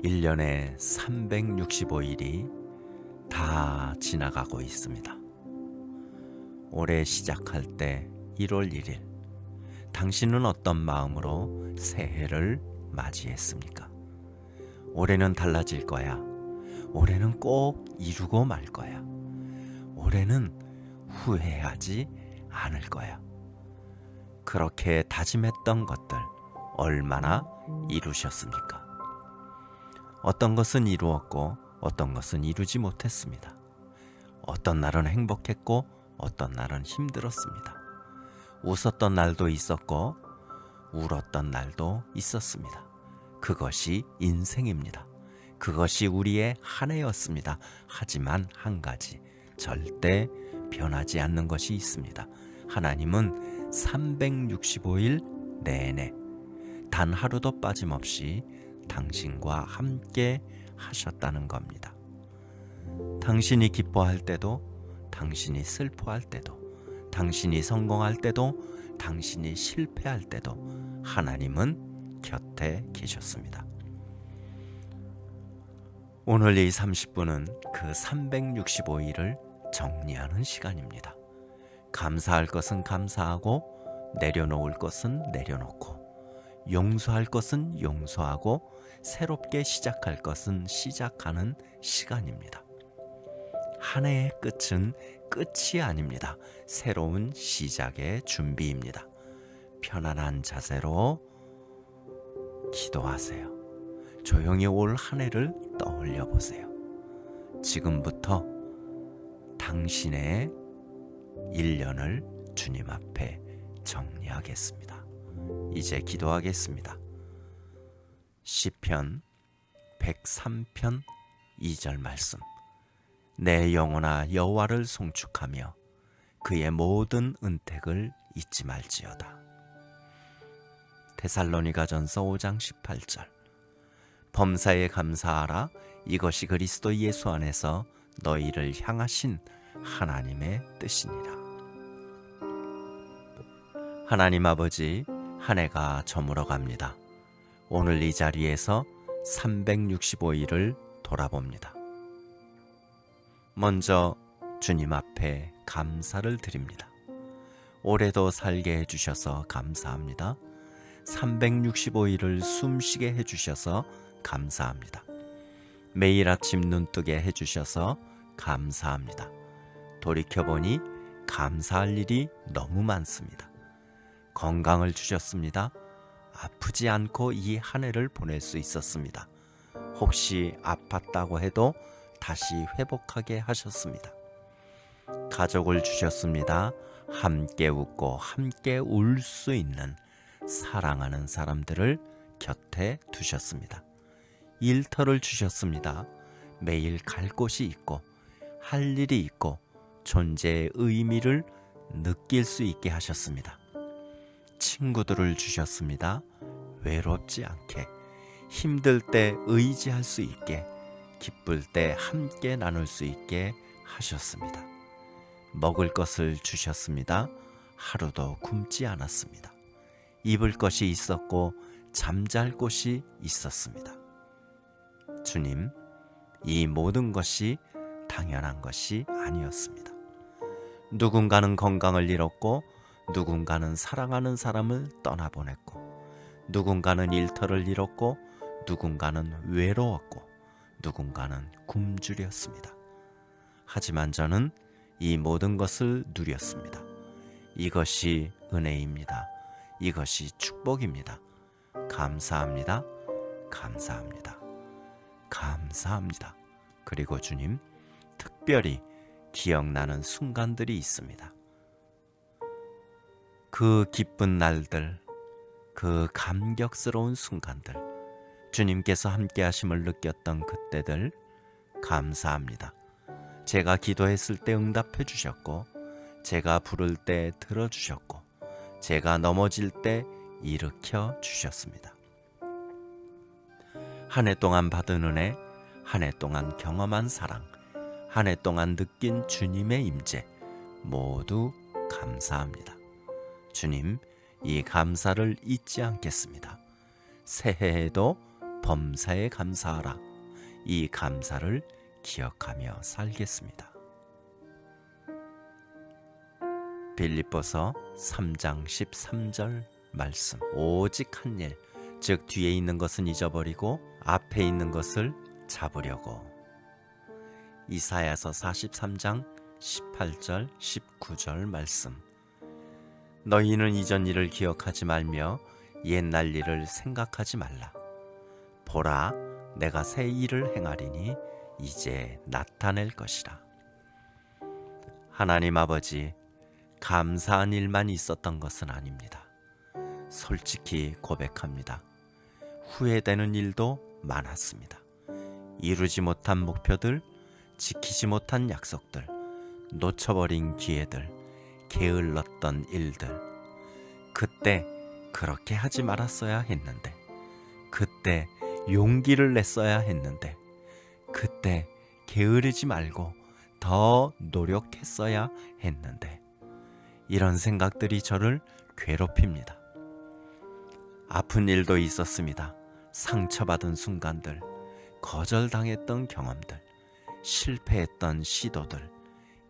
1년에 365일이 다 지나가고 있습니다. 올해 시작할 때 1월 1일, 당신은 어떤 마음으로 새해를 맞이했습니까? 올해는 달라질 거야. 올해는 꼭 이루고 말 거야. 올해는 후회하지 않을 거야. 그렇게 다짐했던 것들 얼마나 이루셨습니까? 어떤 것은 이루었고 어떤 것은 이루지 못했습니다. 어떤 날은 행복했고 어떤 날은 힘들었습니다. 웃었던 날도 있었고 울었던 날도 있었습니다. 그것이 인생입니다. 그것이 우리의 한 해였습니다. 하지만 한 가지 절대 변하지 않는 것이 있습니다. 하나님은 365일 내내 단 하루도 빠짐없이 당신과 함께 하셨다는 겁니다. 당신이 기뻐할 때도, 당신이 슬퍼할 때도, 당신이 성공할 때도, 당신이 실패할 때도 하나님은 곁에 계셨습니다. 오늘 이 30분은 그 365일을 정리하는 시간입니다. 감사할 것은 감사하고, 내려놓을 것은 내려놓고, 용서할 것은 용서하고, 새롭게 시작할 것은 시작하는 시간입니다. 한 해의 끝은 끝이 아닙니다. 새로운 시작의 준비입니다. 편안한 자세로 기도하세요. 조용히 올 한 해를 떠올려 보세요. 지금부터 당신의 1년을 주님 앞에 정리하겠습니다. 이제 기도하겠습니다. 시편 103편 2절 말씀. 내 영혼아 여호와를 송축하며 그의 모든 은택을 잊지 말지어다. 데살로니가전서 5장 18절. 범사에 감사하라. 이것이 그리스도 예수 안에서 너희를 향하신 하나님의 뜻이니라. 하나님 아버지, 한 해가 저물어 갑니다. 오늘 이 자리에서 365일을 돌아봅니다. 먼저 주님 앞에 감사를 드립니다. 올해도 살게 해주셔서 감사합니다. 365일을 숨쉬게 해주셔서 감사합니다. 매일 아침 눈뜨게 해주셔서 감사합니다. 돌이켜보니 감사할 일이 너무 많습니다. 건강을 주셨습니다. 아프지 않고 이 한 해를 보낼 수 있었습니다. 혹시 아팠다고 해도 다시 회복하게 하셨습니다. 가족을 주셨습니다. 함께 웃고 함께 울 수 있는 사랑하는 사람들을 곁에 두셨습니다. 일터를 주셨습니다. 매일 갈 곳이 있고 할 일이 있고 존재의 의미를 느낄 수 있게 하셨습니다. 친구들을 주셨습니다. 외롭지 않게, 힘들 때 의지할 수 있게, 기쁠 때 함께 나눌 수 있게 하셨습니다. 먹을 것을 주셨습니다. 하루도 굶지 않았습니다. 입을 것이 있었고 잠잘 곳이 있었습니다. 주님, 이 모든 것이 당연한 것이 아니었습니다. 누군가는 건강을 잃었고, 누군가는 사랑하는 사람을 떠나보냈고, 누군가는 일터를 잃었고, 누군가는 외로웠고, 누군가는 굶주렸습니다. 하지만 저는 이 모든 것을 누렸습니다. 이것이 은혜입니다. 이것이 축복입니다. 감사합니다. 감사합니다. 감사합니다. 그리고 주님, 특별히 기억나는 순간들이 있습니다. 그 기쁜 날들, 그 감격스러운 순간들, 주님께서 함께 하심을 느꼈던 그때들 감사합니다. 제가 기도했을 때 응답해 주셨고, 제가 부를 때 들어주셨고, 제가 넘어질 때 일으켜 주셨습니다. 한 해 동안 받은 은혜, 한 해 동안 경험한 사랑, 한 해 동안 느낀 주님의 임재, 모두 감사합니다. 주님, 이 감사를 잊지 않겠습니다. 새해에도 범사에 감사하라. 이 감사를 기억하며 살겠습니다. 빌립보서 3장 13절 말씀. 오직 한 일, 즉 뒤에 있는 것은 잊어버리고 앞에 있는 것을 잡으려고. 이사야서 43장 18절 19절 말씀. 너희는 이전 일을 기억하지 말며 옛날 일을 생각하지 말라. 보라, 내가 새 일을 행하리니 이제 나타낼 것이라. 하나님 아버지, 감사한 일만 있었던 것은 아닙니다. 솔직히 고백합니다. 후회되는 일도 많았습니다. 이루지 못한 목표들, 지키지 못한 약속들, 놓쳐버린 기회들, 게을렀던 일들. 그때 그렇게 하지 말았어야 했는데, 그때 용기를 냈어야 했는데, 그때 게으르지 말고 더 노력했어야 했는데, 이런 생각들이 저를 괴롭힙니다. 아픈 일도 있었습니다. 상처받은 순간들, 거절당했던 경험들, 실패했던 시도들,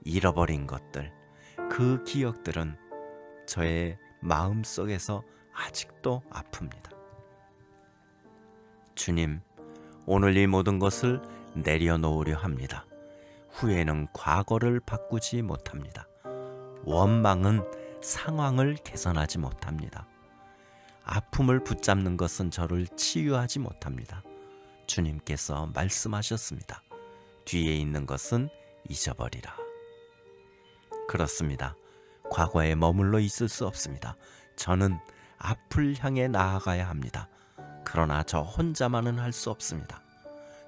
잃어버린 것들, 그 기억들은 저의 마음속에서 아직도 아픕니다. 주님, 오늘 이 모든 것을 내려놓으려 합니다. 후회는 과거를 바꾸지 못합니다. 원망은 상황을 개선하지 못합니다. 아픔을 붙잡는 것은 저를 치유하지 못합니다. 주님께서 말씀하셨습니다. 뒤에 있는 것은 잊어버리라. 그렇습니다. 과거에 머물러 있을 수 없습니다. 저는 앞을 향해 나아가야 합니다. 그러나 저 혼자만은 할 수 없습니다.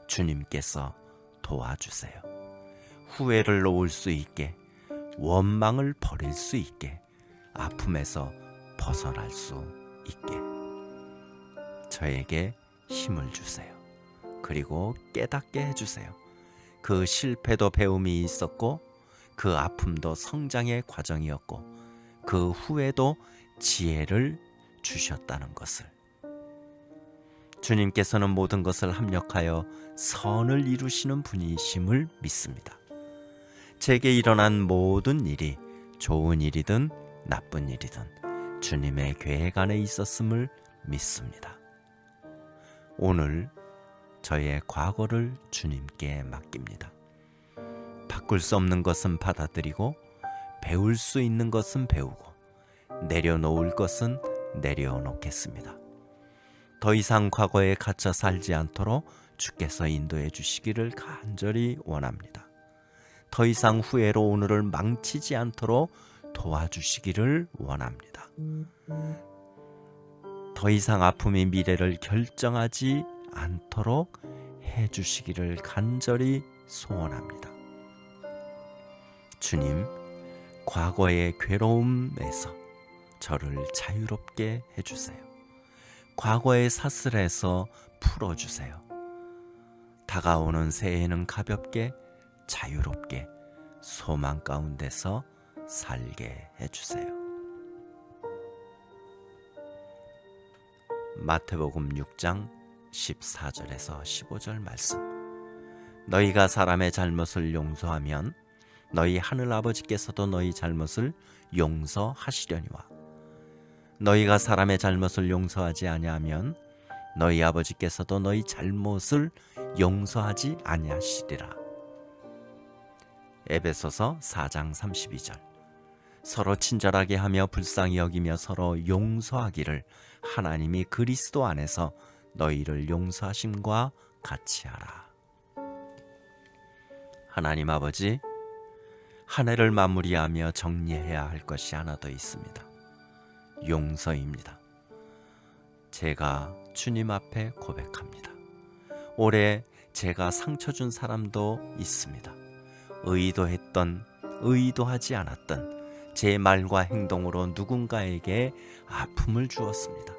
주님께서 도와주세요. 후회를 놓을 수 있게, 원망을 버릴 수 있게, 아픔에서 벗어날 수 있게 저에게 힘을 주세요. 그리고 깨닫게 해주세요. 그 실패도 배움이 있었고, 그 아픔도 성장의 과정이었고, 그 후회도 지혜를 주셨다는 것을. 주님께서는 모든 것을 합력하여 선을 이루시는 분이심을 믿습니다. 제게 일어난 모든 일이 좋은 일이든 나쁜 일이든 주님의 계획 안에 있었음을 믿습니다. 오늘 저의 과거를 주님께 맡깁니다. 바꿀 수 없는 것은 받아들이고, 배울 수 있는 것은 배우고, 내려놓을 것은 내려놓겠습니다. 더 이상 과거에 갇혀 살지 않도록 주께서 인도해 주시기를 간절히 원합니다. 더 이상 후회로 오늘을 망치지 않도록 도와주시기를 원합니다. 더 이상 아픔이 미래를 결정하지 않도록 해주시기를 간절히 소원합니다. 주님, 과거의 괴로움에서 저를 자유롭게 해주세요. 과거의 사슬에서 풀어주세요. 다가오는 새해에는 가볍게, 자유롭게, 소망 가운데서 살게 해주세요. 마태복음 6장 14절에서 15절 말씀. 너희가 사람의 잘못을 용서하면 너희 하늘아버지께서도 너희 잘못을 용서하시려니와, 너희가 사람의 잘못을 용서하지 아니하면 너희 아버지께서도 너희 잘못을 용서하지 아니하시리라. 에베소서 4장 32절. 서로 친절하게 하며 불쌍히 여기며 서로 용서하기를 하나님이 그리스도 안에서 너희를 용서하심과 같이 하라. 하나님 아버지, 한 해를 마무리하며 정리해야 할 것이 하나 더 있습니다. 용서입니다. 제가 주님 앞에 고백합니다. 올해 제가 상처 준 사람도 있습니다. 의도했던, 의도하지 않았던 제 말과 행동으로 누군가에게 아픔을 주었습니다.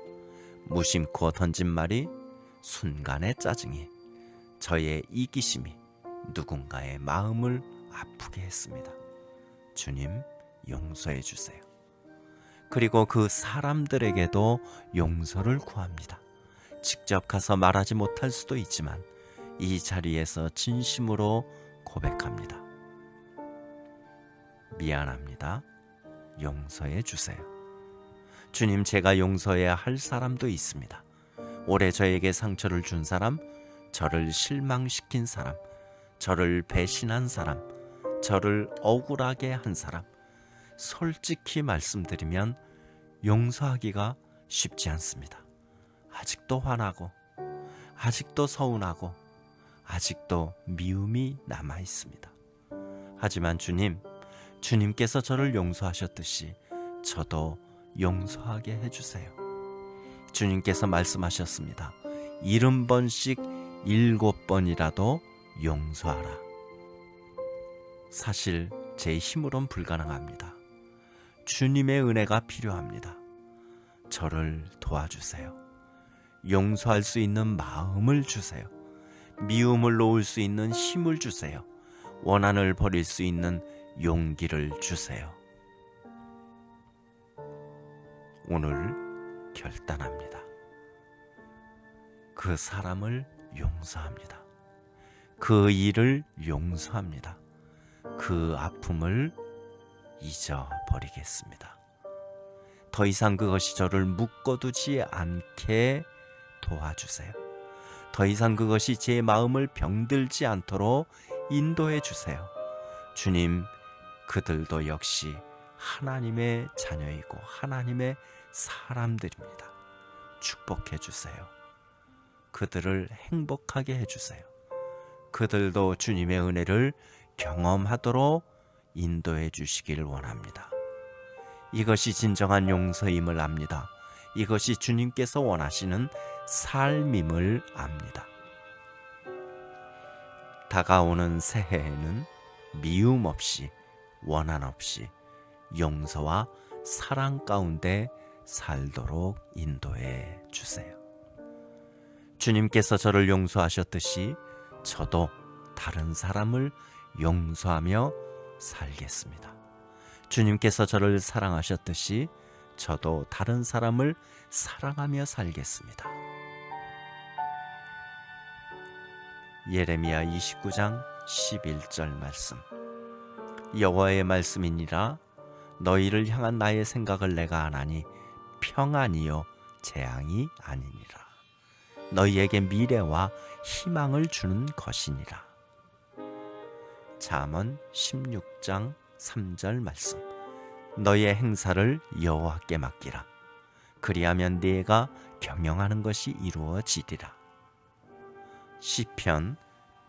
무심코 던진 말이, 순간의 짜증이, 저의 이기심이 누군가의 마음을 아프게 했습니다. 주님, 용서해 주세요. 그리고 그 사람들에게도 용서를 구합니다. 직접 가서 말하지 못할 수도 있지만 이 자리에서 진심으로 고백합니다. 미안합니다. 용서해 주세요. 주님, 제가 용서해야 할 사람도 있습니다. 올해 저에게 상처를 준 사람, 저를 실망시킨 사람, 저를 배신한 사람, 저를 억울하게 한 사람, 솔직히 말씀드리면 용서하기가 쉽지 않습니다. 아직도 화나고, 아직도 서운하고, 아직도 미움이 남아 있습니다. 하지만 주님께서 저를 용서하셨듯이 저도 용서하게 해주세요. 주님께서 말씀하셨습니다. 70번씩 7번이라도 용서하라. 사실 제 힘으론 불가능합니다. 주님의 은혜가 필요합니다. 저를 도와주세요. 용서할 수 있는 마음을 주세요. 미움을 놓을 수 있는 힘을 주세요. 원한을 버릴 수 있는 용기를 주세요. 오늘 결단합니다. 그 사람을 용서합니다. 그 일을 용서합니다. 그 아픔을 잊어버리겠습니다. 더 이상 그것이 저를 묶어두지 않게 도와주세요. 더 이상 그것이 제 마음을 병들지 않도록 인도해 주세요. 주님, 그들도 역시 하나님의 자녀이고 하나님의 사람들입니다. 축복해 주세요. 그들을 행복하게 해주세요. 그들도 주님의 은혜를 경험하도록 인도해 주시길 원합니다. 이것이 진정한 용서임을 압니다. 이것이 주님께서 원하시는 삶임을 압니다. 다가오는 새해에는 미움 없이, 원한 없이 용서와 사랑 가운데 살도록 인도해 주세요. 주님께서 저를 용서하셨듯이 저도 다른 사람을 용서하며 살겠습니다. 주님께서 저를 사랑하셨듯이 저도 다른 사람을 사랑하며 살겠습니다. 예레미야 29장 11절 말씀. 여호와의 말씀이니라. 너희를 향한 나의 생각을 내가 아나니 평안이요 재앙이 아니니라. 너희에게 미래와 희망을 주는 것이니라. 잠언 16장 3절 말씀. 너희의 행사를 여호와께 맡기라. 그리하면 네가 경영하는 것이 이루어지리라. 시편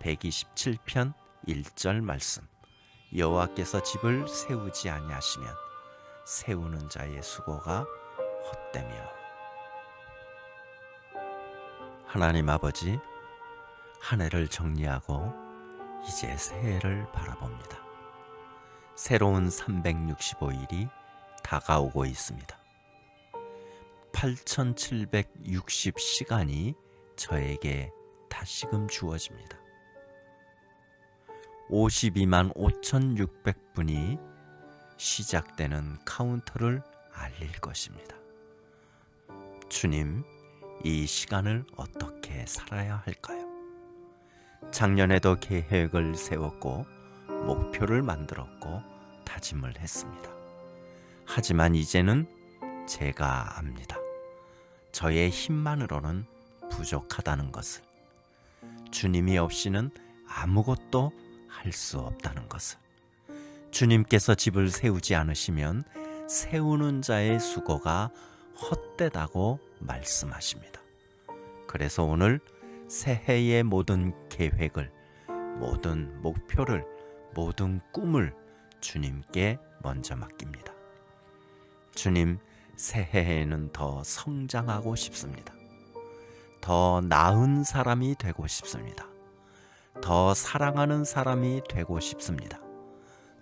127편 1절 말씀. 여호와께서 집을 세우지 아니하시면 세우는 자의 수고가 헛되며. 하나님 아버지, 한 해를 정리하고 이제 새해를 바라봅니다. 새로운 365일이 다가오고 있습니다. 8760시간이 저에게 다시금 주어집니다. 52만 5600분이 시작되는 카운터를 알릴 것입니다. 주님, 이 시간을 어떻게 살아야 할까요? 작년에도 계획을 세웠고 목표를 만들었고 다짐을 했습니다. 하지만 이제는 제가 압니다. 저의 힘만으로는 부족하다는 것을, 주님이 없이는 아무것도 할 수 없다는 것을, 주님께서 집을 세우지 않으시면 세우는 자의 수고가 헛되다고 말씀하십니다. 그래서 오늘 새해의 모든 계획을, 모든 목표를, 모든 꿈을 주님께 먼저 맡깁니다. 주님, 새해에는 더 성장하고 싶습니다. 더 나은 사람이 되고 싶습니다. 더 사랑하는 사람이 되고 싶습니다.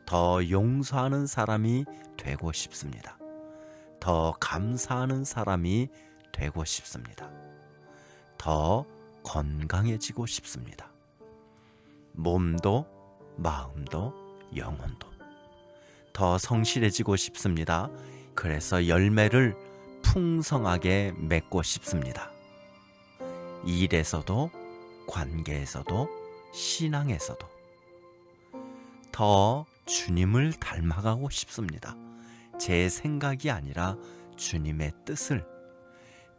더 용서하는 사람이 되고 싶습니다. 더 감사하는 사람이 되고 싶습니다. 더 건강해지고 싶습니다. 몸도 마음도 영혼도 더 성실해지고 싶습니다. 그래서 열매를 풍성하게 맺고 싶습니다. 일에서도, 관계에서도, 신앙에서도 더 주님을 닮아가고 싶습니다. 제 생각이 아니라 주님의 뜻을,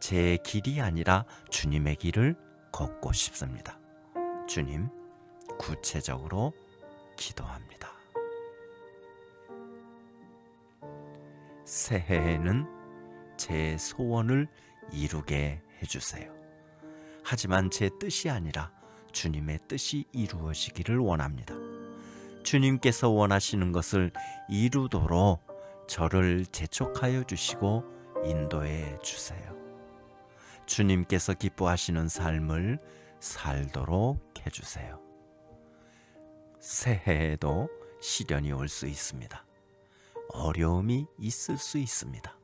제 길이 아니라 주님의 길을 걷고 싶습니다. 주님, 구체적으로 기도합니다. 새해에는 제 소원을 이루게 해주세요. 하지만 제 뜻이 아니라 주님의 뜻이 이루어지기를 원합니다. 주님께서 원하시는 것을 이루도록 저를 재촉하여 주시고 인도해 주세요. 주님께서 기뻐하시는 삶을 살도록 해주세요. 새해에도 시련이 올 수 있습니다. 어려움이 있을 수 있습니다.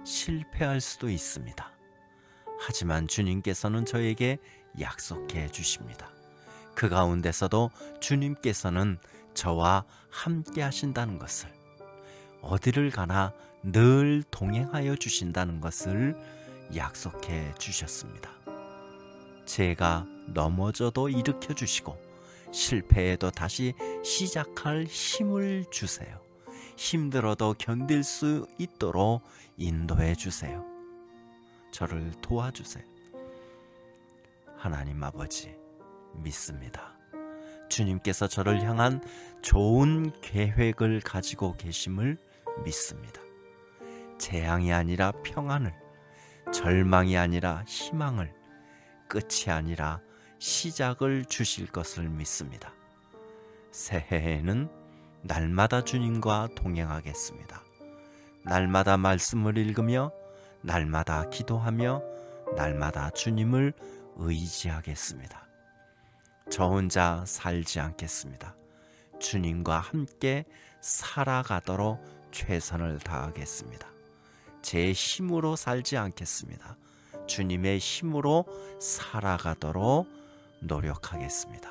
실패할 수도 있습니다. 하지만 주님께서는 저에게 약속해 주십니다. 그 가운데서도 주님께서는 저와 함께 하신다는 것을, 어디를 가나 늘 동행하여 주신다는 것을 약속해 주셨습니다. 제가 넘어져도 일으켜 주시고 실패해도 다시 시작할 힘을 주세요. 힘들어도 견딜 수 있도록 인도해 주세요. 저를 도와주세요. 하나님 아버지, 믿습니다. 주님께서 저를 향한 좋은 계획을 가지고 계심을 믿습니다. 재앙이 아니라 평안을, 절망이 아니라 희망을, 끝이 아니라 시작을 주실 것을 믿습니다. 새해에는 날마다 주님과 동행하겠습니다. 날마다 말씀을 읽으며, 날마다 기도하며, 날마다 주님을 의지하겠습니다. 저 혼자 살지 않겠습니다. 주님과 함께 살아가도록 최선을 다하겠습니다. 제 힘으로 살지 않겠습니다. 주님의 힘으로 살아가도록 노력하겠습니다.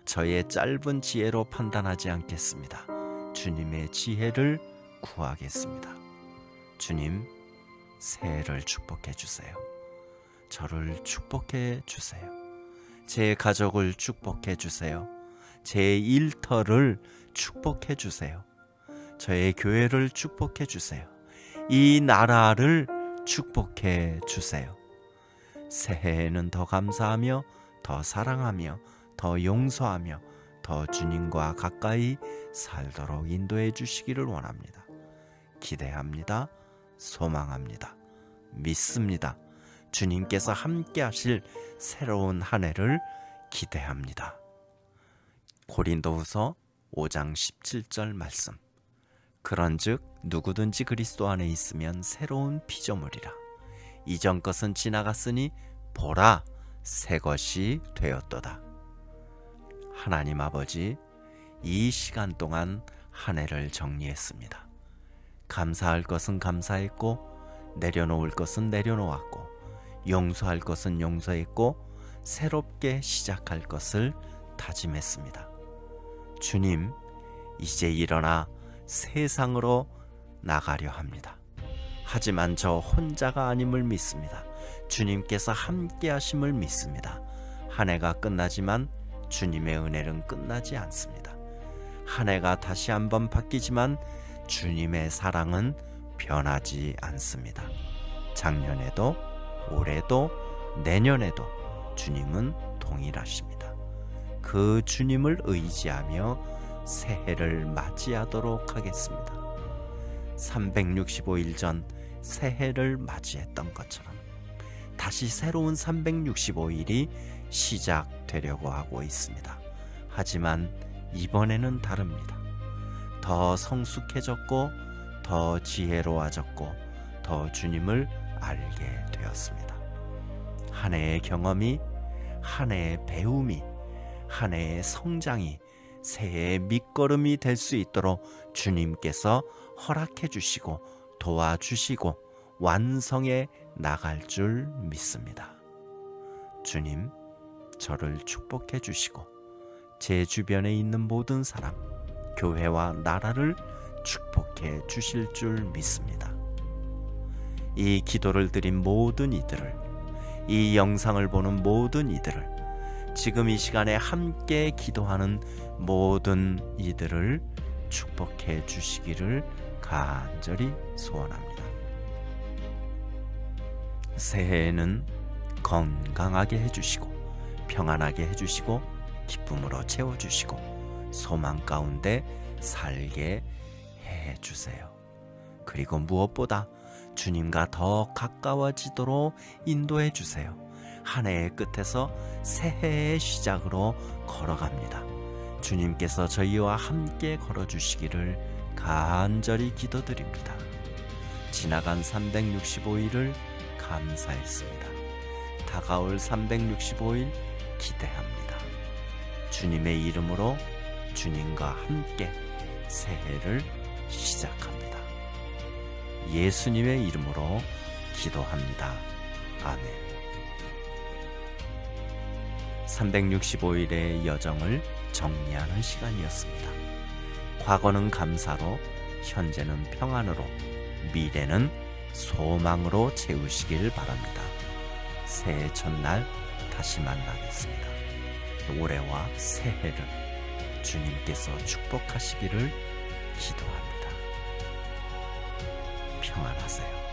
저의 짧은 지혜로 판단하지 않겠습니다. 주님의 지혜를 구하겠습니다. 주님, 새해를 축복해 주세요. 저를 축복해 주세요. 제 가족을 축복해 주세요. 제 일터를 축복해 주세요. 저의 교회를 축복해 주세요. 이 나라를 축복해 주세요. 새해에는 더 감사하며, 더 사랑하며, 더 용서하며, 더 주님과 가까이 살도록 인도해 주시기를 원합니다. 기대합니다. 소망합니다. 믿습니다. 주님께서 함께 하실 새로운 한 해를 기대합니다. 고린도후서 5장 17절 말씀. 그런즉 누구든지 그리스도 안에 있으면 새로운 피조물이라. 이전 것은 지나갔으니 보라, 새 것이 되었도다. 하나님 아버지, 이 시간 동안 한 해를 정리했습니다. 감사할 것은 감사했고, 내려놓을 것은 내려놓았고, 용서할 것은 용서했고, 새롭게 시작할 것을 다짐했습니다. 주님, 이제 일어나 세상으로 나가려 합니다. 하지만 저 혼자가 아님을 믿습니다. 주님께서 함께 하심을 믿습니다. 한 해가 끝나지만 주님의 은혜는 끝나지 않습니다. 한 해가 다시 한번 바뀌지만 주님의 사랑은 변하지 않습니다. 작년에도, 올해도, 내년에도 주님은 동일하십니다. 그 주님을 의지하며 새해를 맞이하도록 하겠습니다. 365일 전 새해를 맞이했던 것처럼 다시 새로운 365일이 시작되려고 하고 있습니다. 하지만 이번에는 다릅니다. 더 성숙해졌고, 더 지혜로워졌고, 더 주님을 알게 되었습니다. 한 해의 경험이, 한 해의 배움이, 한 해의 성장이 새해의 밑거름이 될 수 있도록 주님께서 허락해 주시고 도와주시고 완성해 나갈 줄 믿습니다. 주님, 저를 축복해 주시고 제 주변에 있는 모든 사람, 교회와 나라를 축복해 주실 줄 믿습니다. 이 기도를 드린 모든 이들을 이 영상을 보는 모든 이들을, 지금 이 시간에 함께 기도하는 모든 이들을 축복해 주시기를 간절히 소원합니다. 새해에는 건강하게 해주시고 평안하게 해주시고 기쁨으로 채워주시고 소망 가운데 살게 해주세요. 그리고 무엇보다 주님과 더 가까워지도록 인도해 주세요. 한 해의 끝에서 새해의 시작으로 걸어갑니다. 주님께서 저희와 함께 걸어주시기를 간절히 기도드립니다. 지나간 365일을 감사했습니다. 다가올 365일 기대합니다. 주님의 이름으로 주님과 함께 새해를 시작합니다. 예수님의 이름으로 기도합니다. 아멘. 365일의 여정을 정리하는 시간이었습니다. 과거는 감사로, 현재는 평안으로, 미래는 소망으로 채우시길 바랍니다. 새해 첫날 다시 만나겠습니다. 올해와 새해를 주님께서 축복하시기를 기도합니다. 평안하세요.